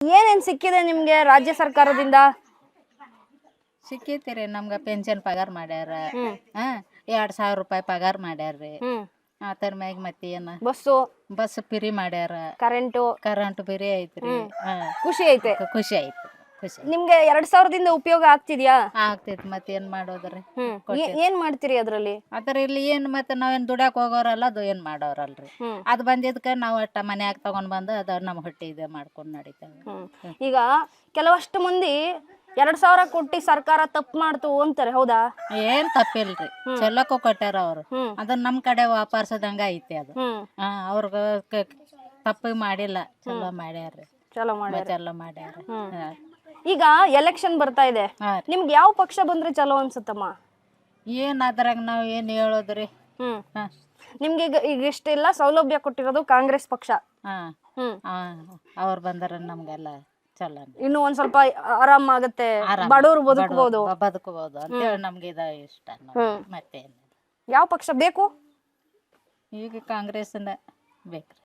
ಏನೇನ್ ಸಿಕ್ಕಿದೆ ನಿಮ್ಗೆ ರಾಜ್ಯ ಸರ್ಕಾರದಿಂದ? ಸಿಕ್ಕೈತಿರಿ ನಮ್ಗೆ ಪೆನ್ಷನ್ ಪಗಾರ ಮಾಡ್ಯಾರ. 2,000 ರೂಪಾಯಿ ಪಗಾರ ಮಾಡ್ಯಾರ್ರಿ. ಅದರ ಮ್ಯಾಗ ಮತ್ತೆ ಏನ ಬಸ್ ಫ್ರೀ ಮಾಡ್ಯಾರ. ಕರೆಂಟ್ ಫ್ರೀ ಐತ್ರಿ. ಖುಷಿ ಐತೆ. ಖುಷಿ ಆಯ್ತು. ನಿಮ್ಗೆ 2,000ದಿಂದ ಉಪಯೋಗ ಆಗ್ತಿದ್ಯಾ? ಆಗ್ತೈತಿ. ಮತ್ತೆ ಏನ್ ಮಾಡೋದ್ರಿ? ಏನ್ ಮಾಡ್ತೀರಿ ಅದ್ರಲ್ಲಿ? ಅದ್ರಲ್ಲಿ ಏನ್ ಮತ್ತೆ ನಾವೇನ್ ದುಡ್ಯಾಕ್ ಹೋಗೋರಲ್ಲ, ಅದು ಏನ್ ಮಾಡೋರಲ್ರಿ. ಅದ್ ಬಂದಿದ್ಕ ನಾವ್ ಒಟ್ಟ ಮನ್ಯಾಗ ತಗೊಂಡ್ ಬಂದು ಅದ ನಮ್ ಹೊಟ್ಟೆ ಇದೆ ಮಾಡ್ಕೊಂಡ್ ನಡೀತೇವೆ. ಈಗ ಕೆಲವಷ್ಟು ಮಂದಿ 2,000 ಕೊಟ್ಟಿ ಸರ್ಕಾರ ತಪ್ಪು ಮಾಡ್ತು ಅಂತಾರೆ, ಹೌದಾ? ಏನ್ ತಪ್ಪಿಲ್ರಿ, ಚಲೋಕ ಕೊಟ್ಟಾರ ಅವ್ರು. ಅದನ್ನ ನಮ್ ಕಡೆ ವಾಪರ್ಸದಂಗ ಐತಿ ಅದು. ಅವ್ರಗ ತಪ್ಪು ಮಾಡಿಲ್ಲ, ಚಲೋ ಮಾಡ್ಯಾರ್ರಿ. ಚಲೋ ಮಾಡ್ಯಾರ. ಈಗ ಎಲೆಕ್ಷನ್ ಬರ್ತಾ ಇದೆ, ನಿಮ್ಗೆ ಯಾವ ಪಕ್ಷ ಬಂದ್ರೆ ಚಲೋ ಅನ್ಸುತ್ತಮ್ಮ? ಏನ್ ಅದ್ರಾಗ ನಾವ್ ಏನ್ ಹೇಳೋದ್ರಿ? ನಿಮ್ಗೆ ಈಗ ಇಷ್ಟೆಲ್ಲ ಸೌಲಭ್ಯ ಕೊಟ್ಟಿರೋದು ಕಾಂಗ್ರೆಸ್ ಪಕ್ಷ. ಅವ್ರು ಬಂದಾರ ನಮ್ಗೆಲ್ಲ ಚಲೋ, ಇನ್ನು ಒಂದ್ ಸ್ವಲ್ಪ ಆರಾಮ ಆಗತ್ತೆ, ಬಡವರು ಬದುಕಬಹುದು ಅಂತ ಹೇಳಿ ನಮ್ಗೆ ಇದ ಇಷ್ಟ. ಮತ್ತೆ ಯಾವ ಪಕ್ಷ ಬೇಕು? ಈಗ ಕಾಂಗ್ರೆಸ್ ಬೇಕ್ರಿ.